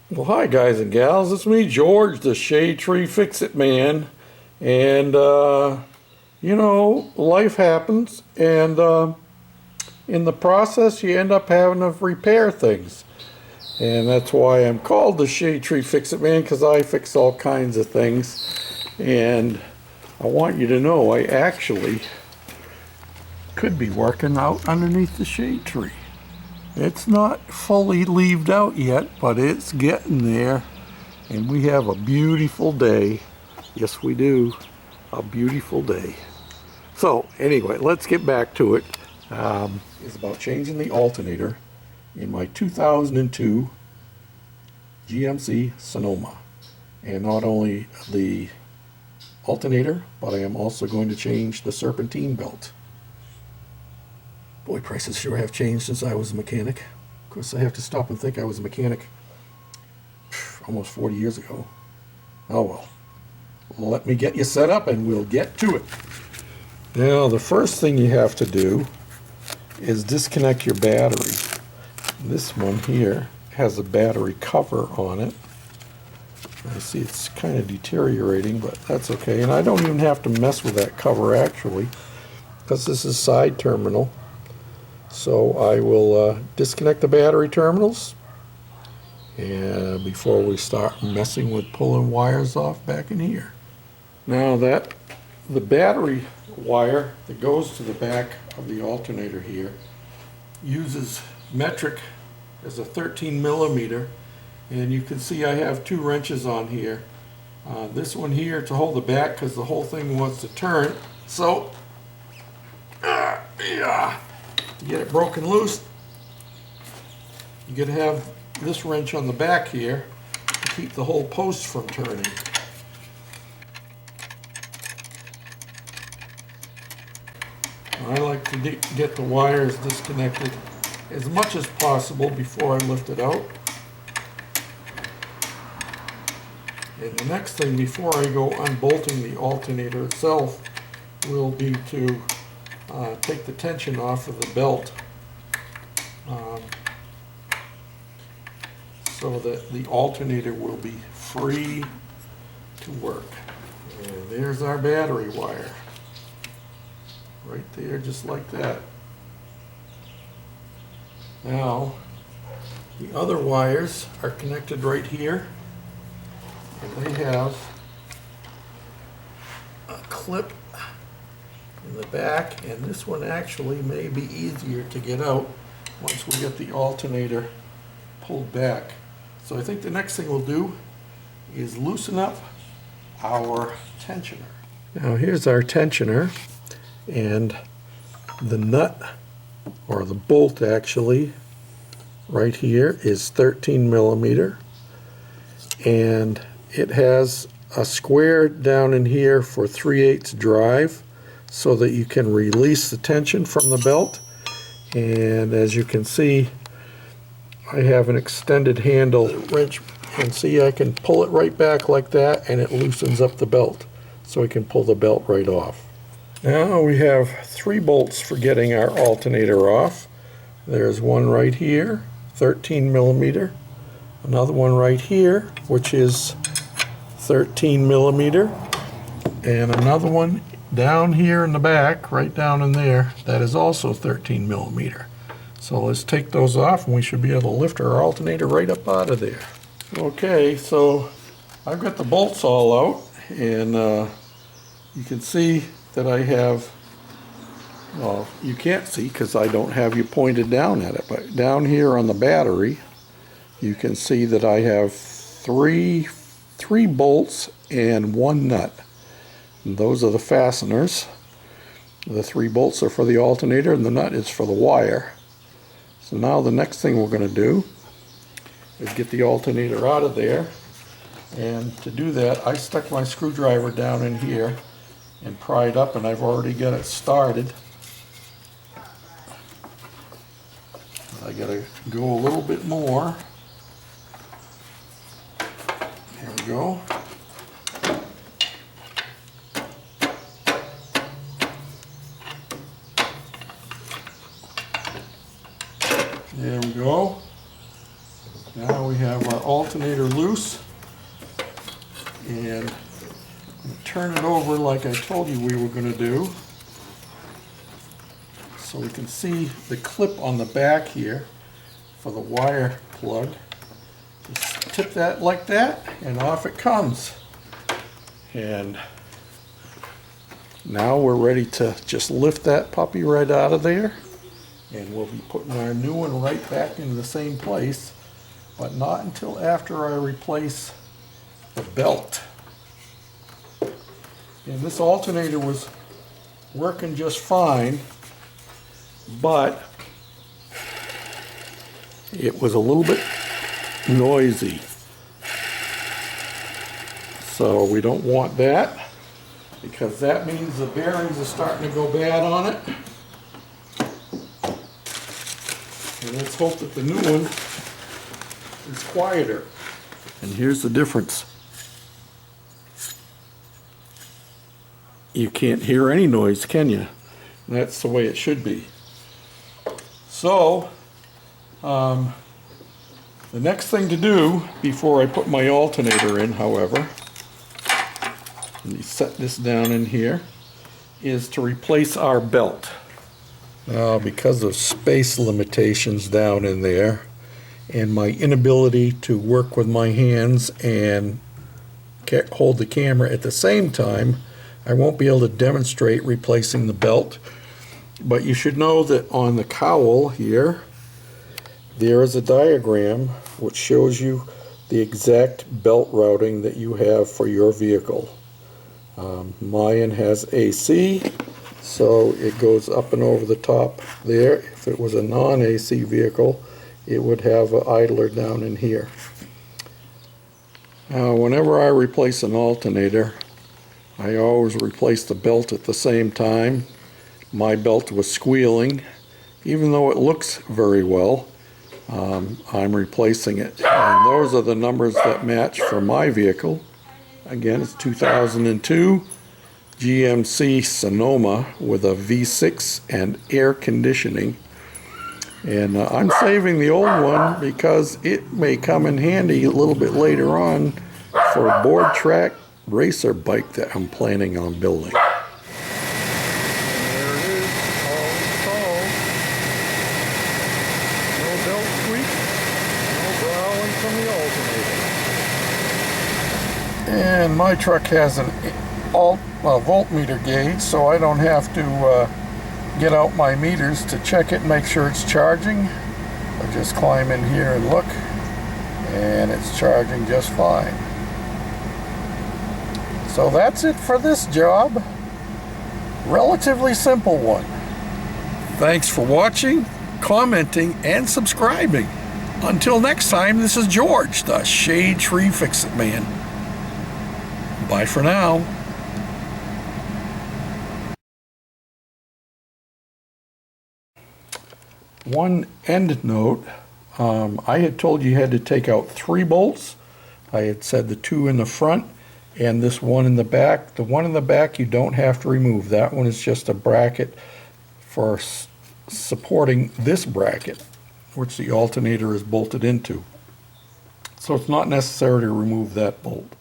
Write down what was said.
Well, hi guys and gals, it's me, George, the Shade Tree Fix-It Man, and life happens, and in the process you end up having to repair things, and that's why I'm called the Shade Tree Fix-It Man, because I fix all kinds of things, and I want you to know I actually could be working out underneath the shade tree. It's not fully leaved out yet, but it's getting there. And we have a beautiful day. Yes, we do. A beautiful day. So, anyway, let's get back to it. It's about changing the alternator in my 2002 GMC Sonoma. And not only the alternator, but I am also going to change the serpentine belt. Boy, prices sure have changed since I was a mechanic. Of course, I have to stop and think I was a mechanic almost 40 years ago. Oh well. Let me get you set up and we'll get to it. Now, the first thing you have to do is disconnect your battery. This one here has a battery cover on it. I see it's kind of deteriorating, but that's okay. And I don't even have to mess with that cover actually, because this is side terminal. So I will disconnect the battery terminals, and before we start messing with pulling wires off back in here. Now that the battery wire that goes to the back of the alternator here uses metric as a 13 millimeter, and you can see I have two wrenches on here. This one here to hold the back because the whole thing wants to turn. So yeah. To get it broken loose, you got to have this wrench on the back here to keep the whole post from turning. I like to get the wires disconnected as much as possible before I lift it out. And the next thing before I go unbolting the alternator itself will be to take the tension off of the belt so that the alternator will be free to work. And there's our battery wire right there, just like that. Now the other wires are connected right here, and they have a clip in the back, and this one actually may be easier to get out once we get the alternator pulled back. So I think the next thing we'll do is loosen up our tensioner. Now here's our tensioner, and the nut, or the bolt actually, right here is 13 millimeter, and it has a square down in here for 3/8 drive, so that you can release the tension from the belt. And as you can see, I have an extended handle wrench, and see I can pull it right back like that, and it loosens up the belt, so we can pull the belt right off. Now we have 3 bolts for getting our alternator off. There's one right here, 13 millimeter, another one right here, which is 13 millimeter, and another one down here in the back, right down in there, that is also 13 millimeter. So let's take those off, and we should be able to lift our alternator right up out of there. Okay, so I've got the bolts all out, and you can see that I have, well, you can't see because I don't have you pointed down at it, but down here on the battery, you can see that I have three bolts and 1 nut. And those are the fasteners. The 3 bolts are for the alternator, and the nut is for the wire. So now the next thing we're going to do is get the alternator out of there. And to do that, I stuck my screwdriver down in here and pried up, and I've already got it started. I got to go a little bit more. There we go. There we go. Now we have our alternator loose, and I'm going to turn it over like I told you we were going to do, so we can see the clip on the back here for the wire plug. Just tip that like that, and off it comes. And now we're ready to just lift that puppy right out of there, and we'll be putting our new one right back into the same place, but not until after I replace the belt. And this alternator was working just fine, but it was a little bit noisy. So we don't want that, because that means the bearings are starting to go bad on it. And let's hope that the new one is quieter. And here's the difference. You can't hear any noise, can you? And that's the way it should be. So, the next thing to do before I put my alternator in, however, let me set this down in here, is to replace our belt. Now, because of space limitations down in there and my inability to work with my hands and hold the camera at the same time, I won't be able to demonstrate replacing the belt. But you should know that on the cowl here, there is a diagram which shows you the exact belt routing that you have for your vehicle. Mine has AC, so it goes up and over the top there. If it was a non-AC vehicle, it would have an idler down in here. Now, whenever I replace an alternator, I always replace the belt at the same time. My belt was squealing. Even though it looks very well, I'm replacing it. And those are the numbers that match for my vehicle. Again, it's 2002 GMC Sonoma with a V6 and air conditioning. And I'm saving the old one because it may come in handy a little bit later on for a board track racer bike that I'm planning on building. There it is, all installed. No belt squeak, no growling from the alternator. And my truck has an voltmeter gauge, so I don't have to get out my meters to check it and make sure it's charging. I just climb in here and look, and it's charging just fine. So that's it for this job. Relatively simple one. Thanks for watching, commenting, and subscribing. Until next time, this is George, the Shade Tree Fix-It Man. Bye for now. One end note, I had told you had to take out 3 bolts. I had said the 2 in the front and this one in the back. The one in the back you don't have to remove. That one is just a bracket for supporting this bracket, which the alternator is bolted into. So it's not necessary to remove that bolt.